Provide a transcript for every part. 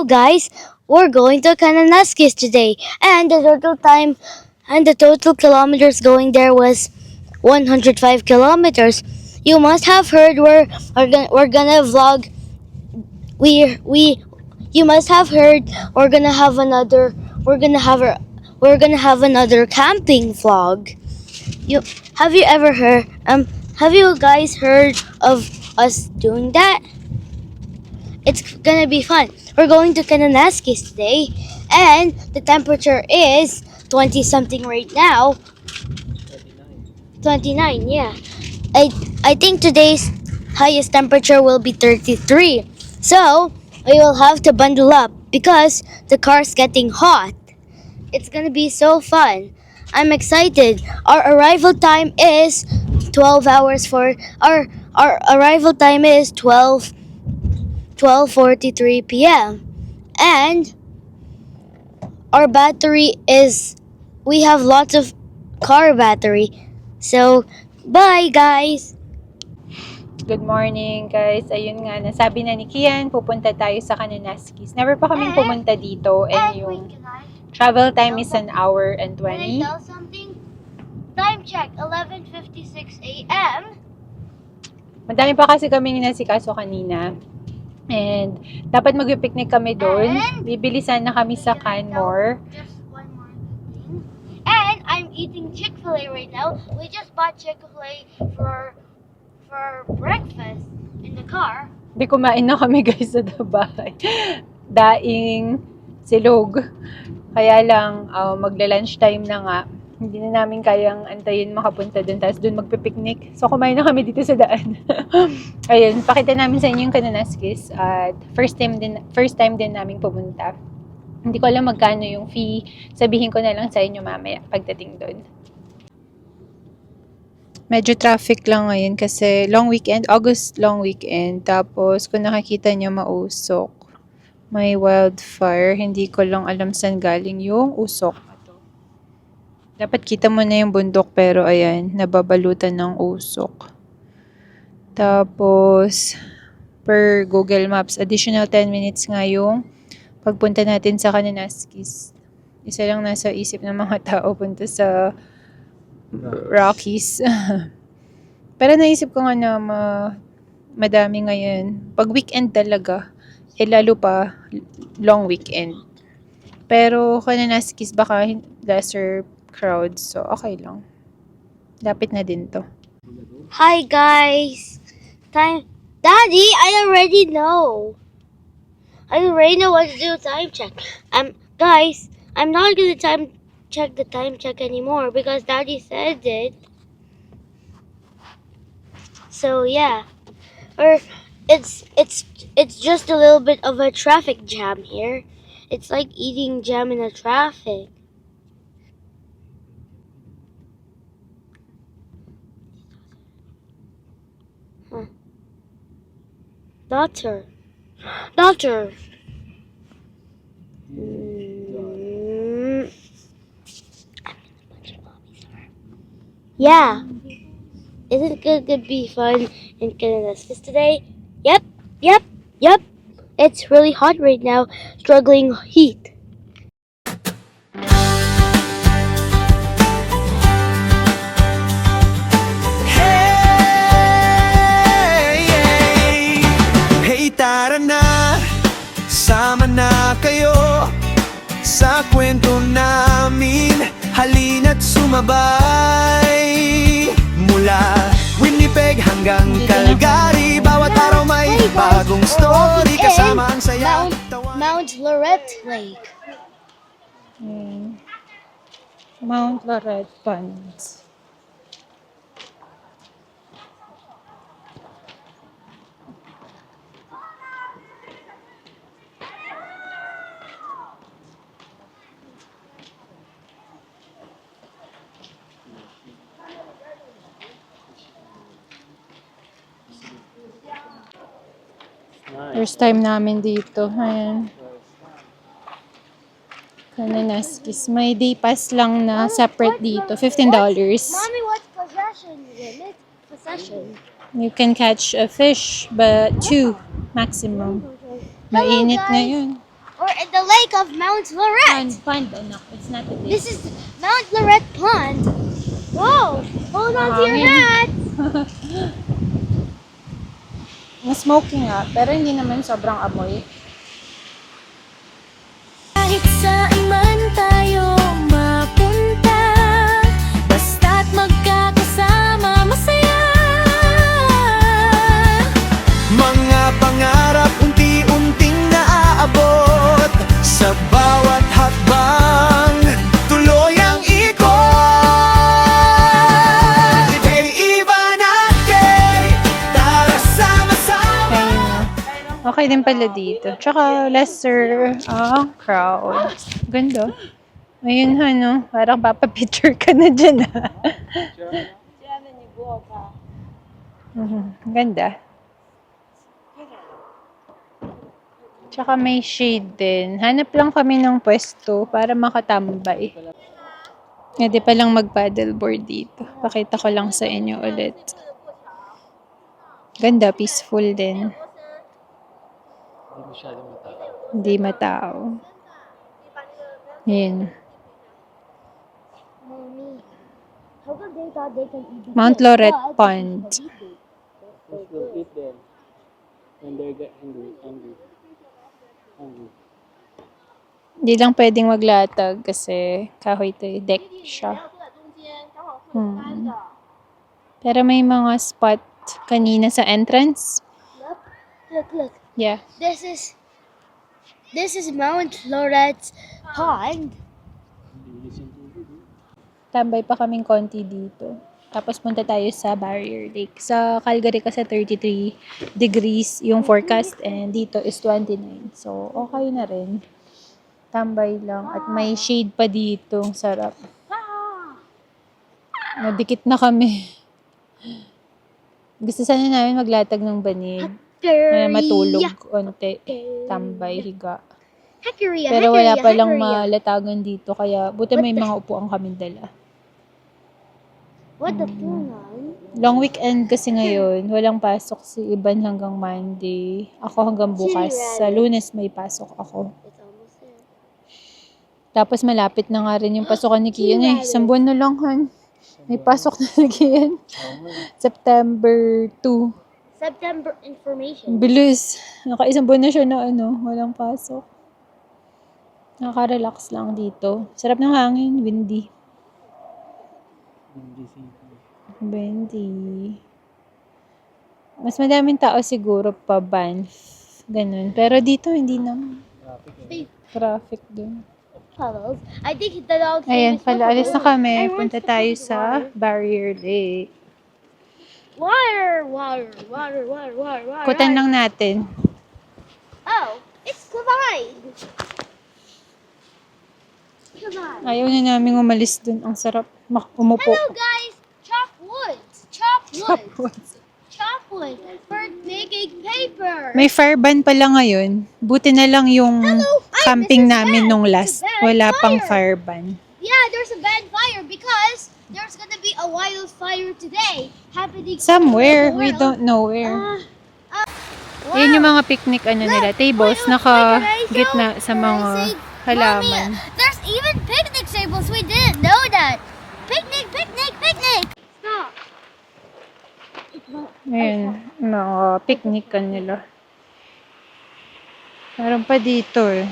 guys, we're going to Kananaskis today, and the total kilometers going there was 105 kilometers. You must have heard we're gonna vlog. We you must have heard we're gonna have another we're gonna have a we're gonna have another camping vlog. You have you ever heard have you guys heard of us doing that? It's gonna be fun. We're going to Kananaskis today, and the temperature is 20 something right now. 29, yeah. I think today's highest temperature will be 33. So, we will have to bundle up because the car's getting hot. It's gonna be so fun. I'm excited. Our arrival time is 12 hours for our arrival time is 12:43 p.m. and our battery is we have lots of car battery. So, bye guys. Good morning, guys. Ayun nga, nasabi na ni Kian, pupunta tayo sa Kananaskis. Never pa kaming pumunta dito, and yung travel time is 1 hour and 20. Can I tell something? Time check, 11:56 a.m. Madami pa kasi kaming nasikaso kanina. And dapat mag-picnic kami doon. Bibili sana kami sa Canmore. Just one more thing. And I'm eating Chick-fil-A right now. We just bought Chick-fil-A for breakfast in the car. Hindi kumain na kami, guys, sa bahay. Daing silog. Kaya lang, magla-lunch time na nga. Hindi na namin kayang antayin makapunta doon. Tapos doon magpipiknik. So, kumain na kami dito sa daan. Ayun, pakita namin sa inyo yung Kananaskis. At first time din namin pumunta. Hindi ko alam magkano yung fee. Sabihin ko na lang sa inyo mamaya pagdating doon. Medyo traffic lang ngayon kasi long weekend, August long weekend. Tapos kung nakikita nyo mausok, may wildfire. Hindi ko lang alam saan galing yung usok. Dapat kita mo na yung bundok pero ayan, nababalutan ng usok. Tapos, per Google Maps, additional 10 minutes nga yung pagpunta natin sa Kananaskis. Isa lang nasa isip ng mga tao punta sa Rockies. Pero naisip ko nga na madami ngayon. Pag weekend talaga, lalo pa long weekend. Pero Kananaskis baka lesser crowd, so okay lang. Lapit na din to. Hi guys. Daddy, I already know. I already know what to do with time check. Guys, I'm not gonna check the time check anymore because Daddy said it. So yeah, or it's just a little bit of a traffic jam here. It's like eating jam in a traffic. Doctor. Yeah. Isn't it going to be fun in Kananaskis today? Yep. It's really hot right now, struggling heat. Tara na, sama na kayo sa kwento namin. Halina't sumabay. Mula Winnipeg hanggang Calgary, bawat araw may bagong story. Kasama ang saya. Mount Lorette Lake. Mount Lorette Ponds. First time namin dito. Ayan. Kananaskis. May day pass lang na separate dito. $15. Mommy, what's possession limit? Possession. You can catch a fish, but 2 maximum. Mainit guys. ngayon. We're We're at the lake of Mount Lorette. Pond, anak. It's not a lake. This is Mount Lorette Pond. Whoa! Hold on to your Hangin. hat. Smoking nga, pero hindi naman sobrang amoy. Kahit saan man tayo mapunta, basta't magkakasama masaya. Mga pangarap unti-unting naaabot, sa bawat hakbang tuloy ang ikot. Kay Ivan at Kay, tara sama-sama. Okay din pala dito. Tsaka lesser ang crowd. Ganda. Ayun ha, no? Parang papapicture ka na dyan ha. Ganda. Tsaka may shade din. Hanap lang kami ng pwesto para makatambay. Pwede palang mag-paddleboard dito. Pakita ko lang sa inyo ulit. Ganda, peaceful din. Hindi matao. Yan. Mommy, how come they thought they can eat the Mount fish? Lorette But Pond. Will eat them when they get hungry. Hindi lang pwedeng maglatag kasi kahoy to deck siya. Pero may mga spot kanina sa entrance. Look. Yeah. This is Mount Lorette Pond. Tambay pa kaming konti dito. Tapos punta tayo sa Barrier Lake. Sa Calgary kasi 33 degrees yung forecast and dito is 29. So, okay na rin. Tambay lang. At may shade pa dito. Ang sarap. Nadikit na kami. Gusto sana namin maglatag ng banig. Na matulog onte. Tambay, higa. Pero wala palang malatagan dito. Kaya buti may mga upuan kaming dala. What the funan? Long weekend kasi ngayon. Walang pasok si Iban hanggang Monday. Ako hanggang bukas. Sa Lunes may pasok ako. It's almost there. Tapos malapit na nga rin yung pasukan ni Kian eh. Isang buwan na lang, Han. May pasok na ni Kian. September 2. September information. Bilis. Naka-isang buwan na siya na walang pasok. Nakaka-relax lang dito. Sarap ng hangin, windy. Windy. Mas madaming tao siguro pa Banff. Ganun. Pero dito hindi naman. Traffic dun. Puddles. I think the dog. Ayan, pala, alis na kami. I want Punta to tayo put sa Barrier Lake. water. Kutan lang natin. Oh, it's Clyde. Ayaw na namin umalis dun. Ang sarap umupo. Hello guys, chop wood for making paper. May fire ban pala ngayon. Buti na lang yung camping this is namin bad. nung It's last. a bad Wala pang fire. fire ban. Yeah, there's a bad fire because there's gonna be a wildfire today happening Somewhere, all over we the world. don't know where. Wow. Yan yung mga picnic nila, tables, Look, naka Lorenzo, gitna sa mga Lorenzo, halaman. Mommy, there's even picnic tables. We didn't know that. Picnic. Stop. Ayan, mga picnic nila. Meron pa dito eh.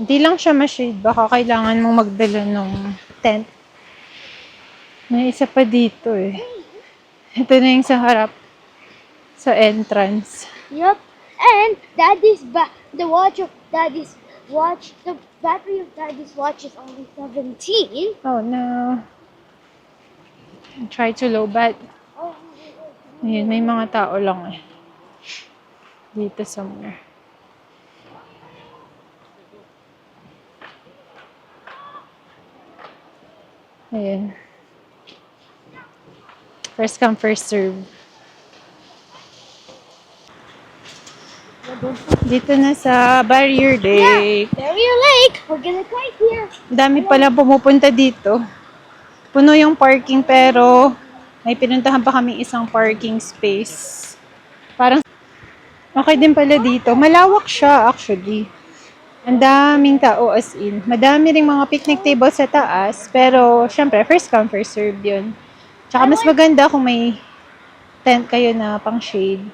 Hindi lang siya ma-shade. Baka kailangan mong magdala ng tent. May isa pa dito eh. Ito na yung sa harap. Sa entrance. Yep. And Daddy's the battery of Daddy's watch is only 17. Oh no. Try to low bat. Oh, Ayun, may mga tao lang eh. Dito somewhere. Ayun. First come, first serve. Dito na sa Barrier Lake. Barrier Lake. We're gonna kite here. Dami pala pumupunta dito. Puno yung parking pero may pinuntahan pa kami isang parking space. Parang okay din pala dito. Malawak siya actually. Ang daming tao as in. Madami ring mga picnic table sa taas. Pero, syempre, first come, first serve yun. Tsaka mas maganda kung may tent kayo na pang shade.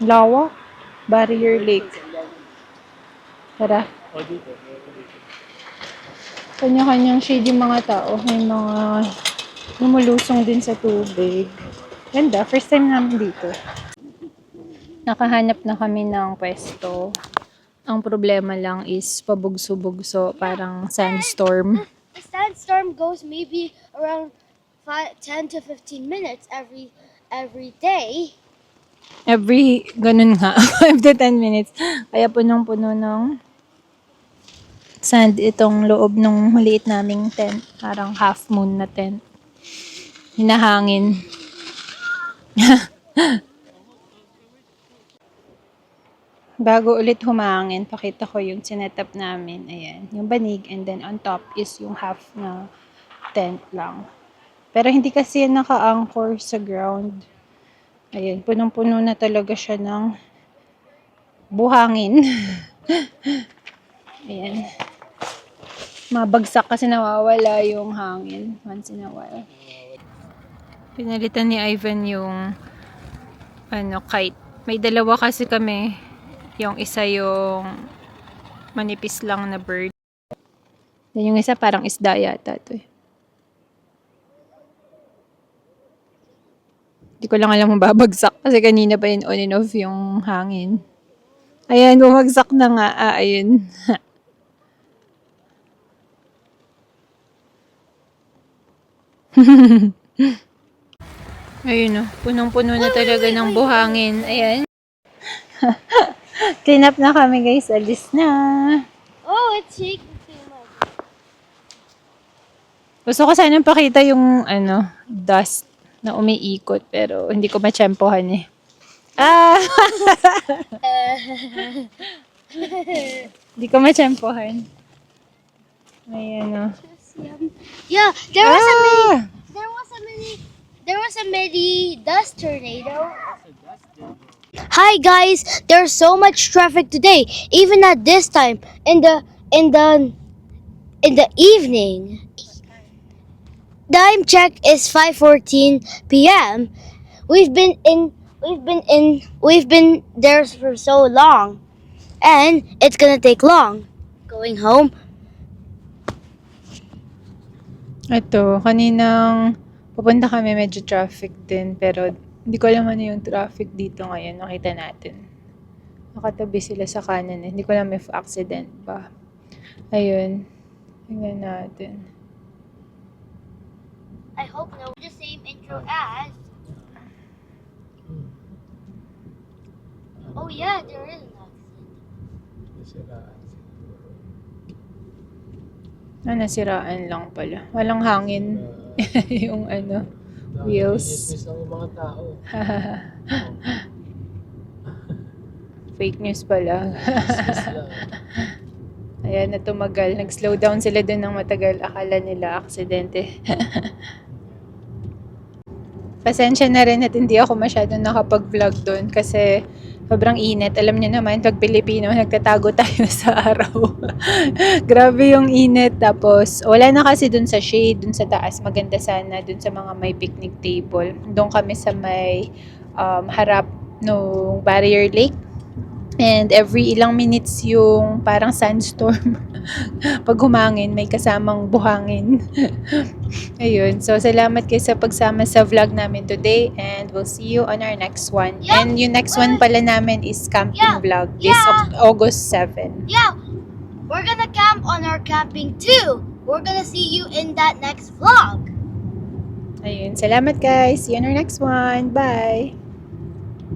Lawa. Barrier Lake. Tara. O dito. Meron dito. Kanya-kanyang shade yung mga tao. May mga lumulusong din sa tubig. Ganda. First time namin dito. Nakahanap na kami ng pwesto. Ang problema lang is pabugso-bugso. Parang sandstorm. The sandstorm goes maybe around 10 to 15 minutes every day. Every, ganun nga, 5 to 10 minutes. Kaya punong-puno ng sand itong loob ng maliit naming tent. Parang half moon na tent. Hinahangin. Bago ulit humangin, pakita ko yung sinetup namin. Ayan, yung banig. And then on top is yung half na tent lang. Pero hindi kasi yan naka-anchor sa ground. Ayan, punong-puno na talaga siya ng buhangin. Ayan. Mabagsak kasi nawawala yung hangin once in a while. Pinalitan ni Ivan yung kite. May dalawa kasi kami. Yung isa yung manipis lang na bird. Then yung isa parang isda yata to eh. Hindi ko lang alam kung babagsak kasi kanina pa yun on and off yung hangin. Ayan, bumagsak na nga. Ayun. Ayun punong-puno na talaga ng buhangin. Ayan. Clean up na kami guys. Alis na. Oh, it's shaking too much. Gusto ko sanang pakita yung dust na umiikot pero hindi ko matsyempohan eh. Hindi ko matsyempohan. Ayan Yeah, there was a mini dust tornado. Hi guys, there's so much traffic today, even at this time in the evening. Time check is 5:14 p.m. We've been there for so long, and it's gonna take long going home. Ito, kaninang pupunta kami medyo traffic din pero hindi ko alam ano yung traffic dito ngayon. Nakita natin. Nakatabi sila sa kanan eh. Hindi ko alam if accident pa. Ayun. Tingnan natin. I hope no. The same intro as. Oh yeah, there is an accident. Nasiraan lang pala. Walang hangin. Yung wheels. Miss ang mga tao. Fake news pala. Miss lang. Ayan, na tumagal. Nag-slow down sila dun ng matagal. Akala nila aksidente. Pasensya na rin at hindi ako masyadong nakapag-vlog dun kasi sobrang init. Alam niyo naman, pag Pilipino, nagtatago tayo sa araw. Grabe yung init. Tapos, wala na kasi dun sa shade, dun sa taas. Maganda sana dun sa mga may picnic table. Doon kami sa may harap no Barrier Lake. And every ilang minutes yung parang sandstorm. Pag humangin, may kasamang buhangin. Ayun. So, salamat kayo sa pagsama sa vlog namin today. And we'll see you on our next one. Yeah. And yung next one pala namin is camping vlog. This August 7. Yeah, we're gonna camp on our camping too. We're gonna see you in that next vlog. Ayun. Salamat guys. See you on our next one. Bye!